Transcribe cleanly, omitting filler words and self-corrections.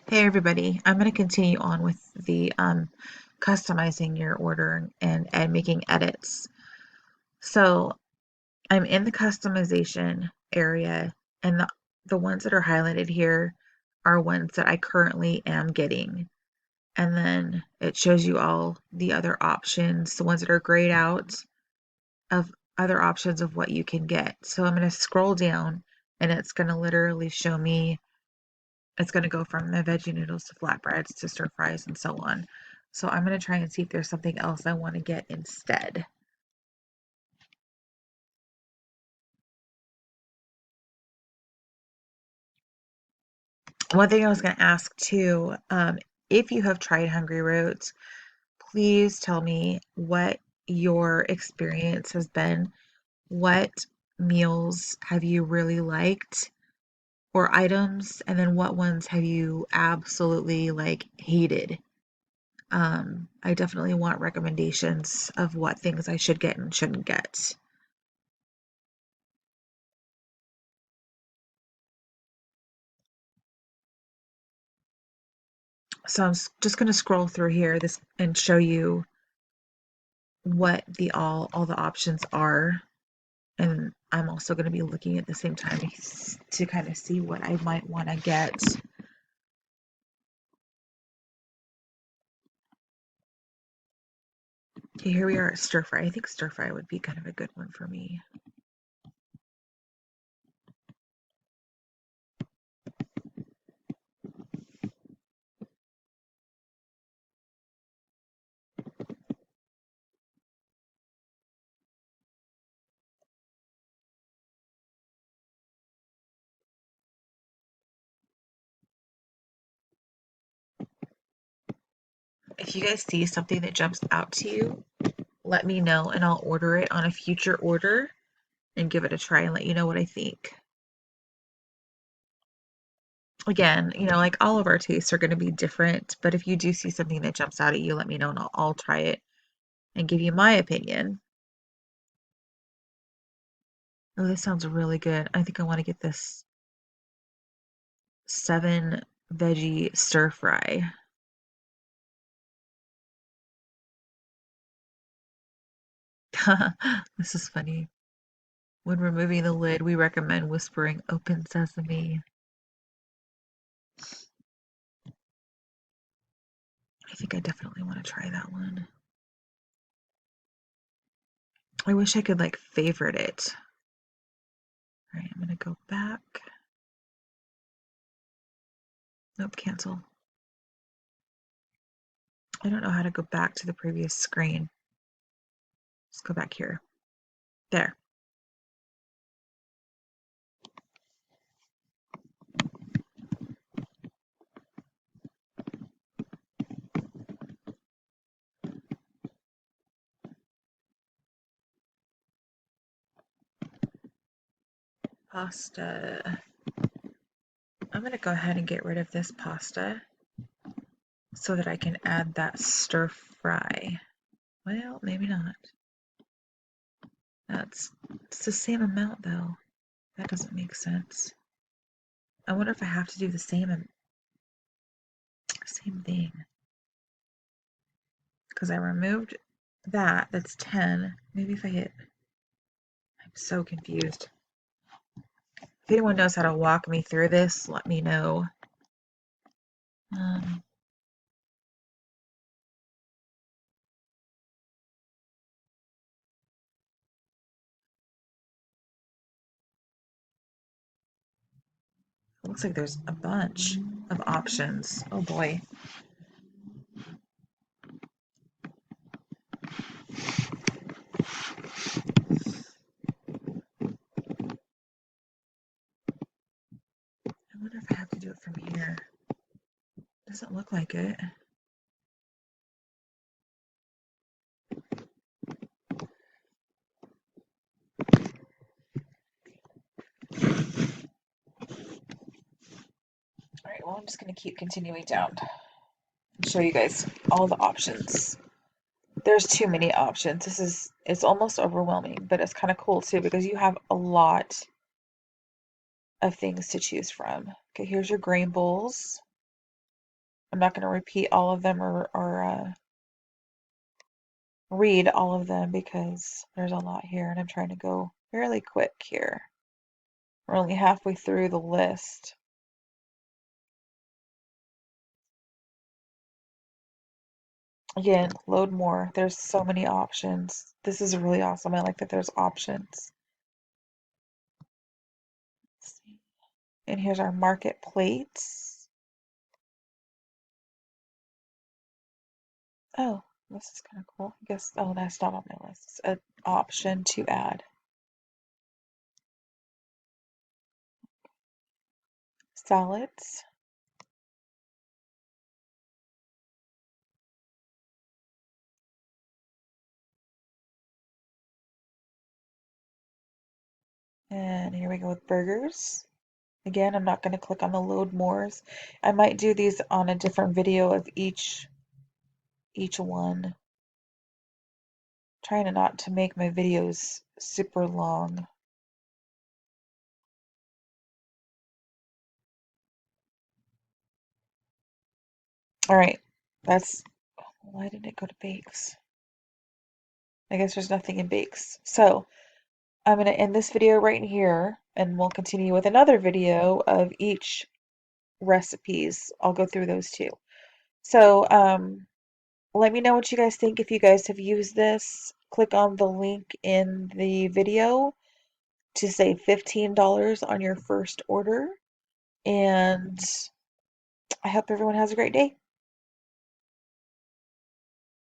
Hey everybody, I'm going to continue on with the customizing your order and making edits. So I'm in the customization area, and the ones that are highlighted here are ones that I currently am getting. And then it shows you all the other options, the ones that are grayed out of other options of what you can get. So I'm going to scroll down and it's going to literally show me. It's going to go from the veggie noodles to flatbreads to stir fries and so on. So I'm going to try and see if there's something else I want to get instead. One thing I was going to ask too, if you have tried Hungryroot, please tell me what your experience has been. What meals have you really liked or items, and then what ones have you absolutely like hated? I definitely want recommendations of what things I should get and shouldn't get. So I'm just going to scroll through here this and show you what the all the options are, and I'm also going to be looking at the same time to kind of see what I might want to get. Okay, here we are at stir fry. I think stir fry would be kind of a good one for me. If you guys see something that jumps out to you, let me know and I'll order it on a future order and give it a try and let you know what I think. Again, like all of our tastes are going to be different, but if you do see something that jumps out at you, let me know and I'll try it and give you my opinion. Oh, this sounds really good. I think I want to get this 7 veggie stir fry. This is funny. When removing the lid, we recommend whispering open sesame. I think I definitely want to try that one. I wish I could like favorite it. All right, I'm going to go back. Nope, cancel. I don't know how to go back to the previous screen. Let's go back here. There. Pasta. I'm going to go ahead and get rid of this pasta so that I can add that stir fry. Well, maybe not. It's the same amount though. That doesn't make sense. I wonder if I have to do the same thing. Because I removed that. That's 10. Maybe if I hit. I'm so confused. If anyone knows how to walk me through this, let me know. Um, it looks like there's a bunch of options. Oh boy. I wonder if I have to do it from here. Doesn't look like it. All right, well, I'm just going to keep continuing down and show you guys all the options. There's too many options. It's almost overwhelming, but it's kind of cool too because you have a lot of things to choose from. Okay, here's your grain bowls. I'm not going to repeat all of them or read all of them because there's a lot here and I'm trying to go fairly quick here. We're only halfway through the list. Again, load more. There's so many options. This is really awesome. I like that there's options. Let's see. And here's our market plates. Oh, this is kind of cool. I guess, oh, that's not on my list. It's an option to add. Salads. And here we go with burgers. Again, I'm not going to click on the load mores. I might do these on a different video of each one. Trying to not to make my videos super long. All right, that's, why did it go to bakes? I guess there's nothing in bakes. So I'm going to end this video right here and we'll continue with another video of each recipes. I'll go through those too. So let me know what you guys think if you guys have used this. Click on the link in the video to save $15 on your first order. And I hope everyone has a great day.